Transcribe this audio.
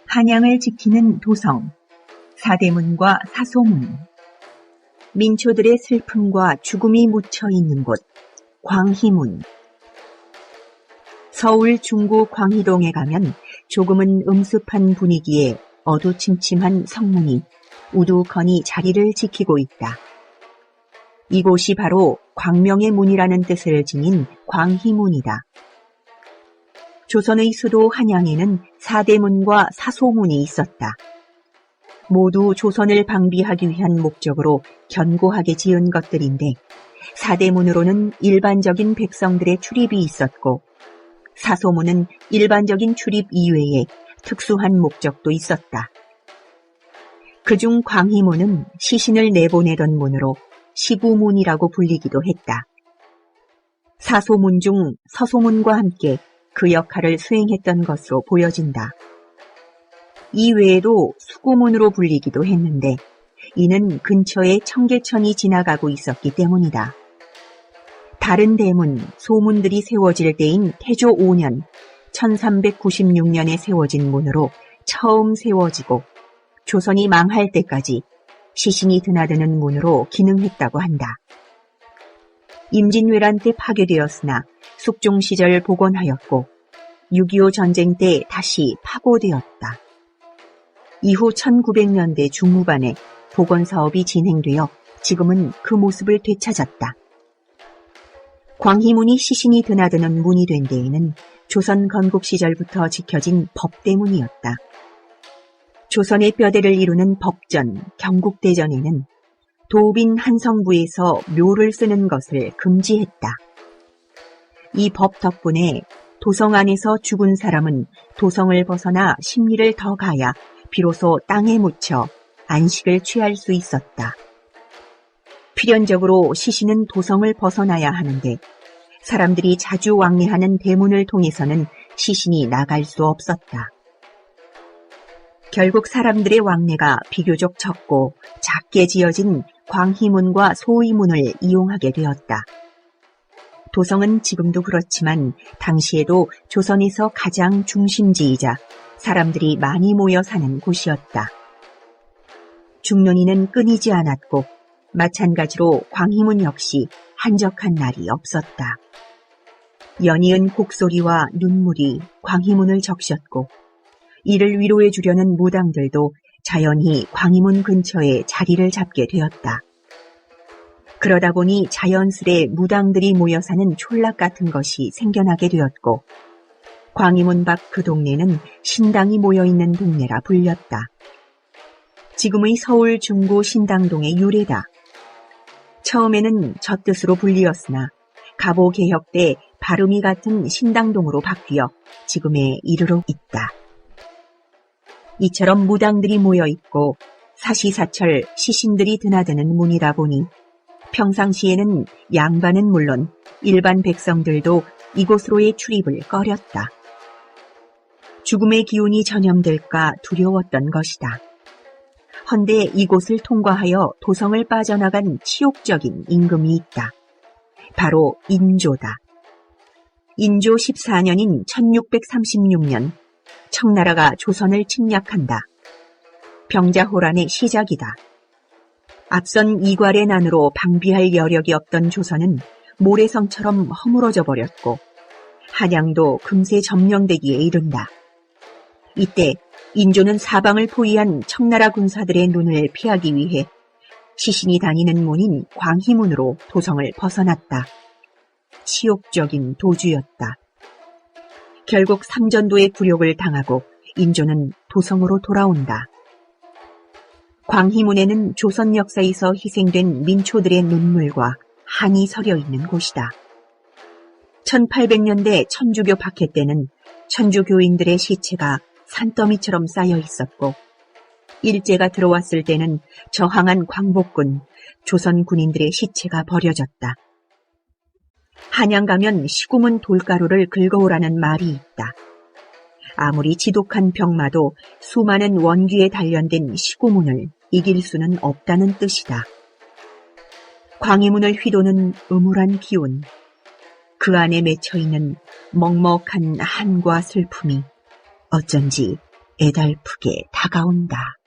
한양을 지키는 도성, 사대문과 사소문. 민초들의 슬픔과 죽음이 묻혀 있는 곳, 광희문. 서울 중구 광희동에 가면 조금은 음습한 분위기에 어두침침한 성문이 우두커니 자리를 지키고 있다. 이곳이 바로 광명의 문이라는 뜻을 지닌 광희문이다. 조선의 수도 한양에는 사대문과 사소문이 있었다. 모두 조선을 방비하기 위한 목적으로 견고하게 지은 것들인데 사대문으로는 일반적인 백성들의 출입이 있었고 사소문은 일반적인 출입 이외에 특수한 목적도 있었다. 그중 광희문은 시신을 내보내던 문으로 시구문이라고 불리기도 했다. 사소문 중 서소문과 함께 그 역할을 수행했던 것으로 보여진다. 이외에도 수구문으로 불리기도 했는데 이는 근처에 청계천이 지나가고 있었기 때문이다. 다른 대문, 소문들이 세워질 때인 태조 5년 1396년에 세워진 문으로 처음 세워지고 조선이 망할 때까지 시신이 드나드는 문으로 기능했다고 한다. 임진왜란 때 파괴되었으나 숙종 시절 복원하였고 6.25 전쟁 때 다시 파고되었다. 이후 1900년대 중후반에 복원 사업이 진행되어 지금은 그 모습을 되찾았다. 광희문이 시신이 드나드는 문이 된 데에는 조선 건국 시절부터 지켜진 법대문이었다. 조선의 뼈대를 이루는 법전, 경국대전에는 도빈 한성부에서 묘를 쓰는 것을 금지했다. 이 법 덕분에 도성 안에서 죽은 사람은 도성을 벗어나 심리를 더 가야 비로소 땅에 묻혀 안식을 취할 수 있었다. 필연적으로 시신은 도성을 벗어나야 하는데 사람들이 자주 왕래하는 대문을 통해서는 시신이 나갈 수 없었다. 결국 사람들의 왕래가 비교적 적고 작게 지어진 광희문과 소의문을 이용하게 되었다. 도성은 지금도 그렇지만 당시에도 조선에서 가장 중심지이자 사람들이 많이 모여 사는 곳이었다. 중년이는 끊이지 않았고 마찬가지로 광희문 역시 한적한 날이 없었다. 연이은 곡소리와 눈물이 광희문을 적셨고 이를 위로해 주려는 무당들도 자연히 광희문 근처에 자리를 잡게 되었다. 그러다 보니 자연스레 무당들이 모여 사는 촌락 같은 것이 생겨나게 되었고 광희문 밖 그 동네는 신당이 모여있는 동네라 불렸다. 지금의 서울 중구 신당동의 유래다. 처음에는 저 뜻으로 불리었으나 갑오개혁 때 발음이 같은 신당동으로 바뀌어 지금에 이르러 있다. 이처럼 무당들이 모여있고 사시사철 시신들이 드나드는 문이다 보니 평상시에는 양반은 물론 일반 백성들도 이곳으로의 출입을 꺼렸다. 죽음의 기운이 전염될까 두려웠던 것이다. 헌데 이곳을 통과하여 도성을 빠져나간 치욕적인 임금이 있다. 바로 인조다. 인조 14년인 1636년 청나라가 조선을 침략한다. 병자호란의 시작이다. 앞선 이괄의 난으로 방비할 여력이 없던 조선은 모래성처럼 허물어져 버렸고 한양도 금세 점령되기에 이른다. 이때 인조는 사방을 포위한 청나라 군사들의 눈을 피하기 위해 시신이 다니는 문인 광희문으로 도성을 벗어났다. 치욕적인 도주였다. 결국 삼전도의 굴욕을 당하고 인조는 도성으로 돌아온다. 광희문에는 조선 역사에서 희생된 민초들의 눈물과 한이 서려 있는 곳이다. 1800년대 천주교 박해 때는 천주교인들의 시체가 산더미처럼 쌓여 있었고 일제가 들어왔을 때는 저항한 광복군, 조선 군인들의 시체가 버려졌다. 한양 가면 시구문 돌가루를 긁어오라는 말이 있다. 아무리 지독한 병마도 수많은 원귀에 단련된 시구문을 이길 수는 없다는 뜻이다. 광희문을 휘도는 음울한 기운, 그 안에 맺혀있는 먹먹한 한과 슬픔이 어쩐지 애달프게 다가온다.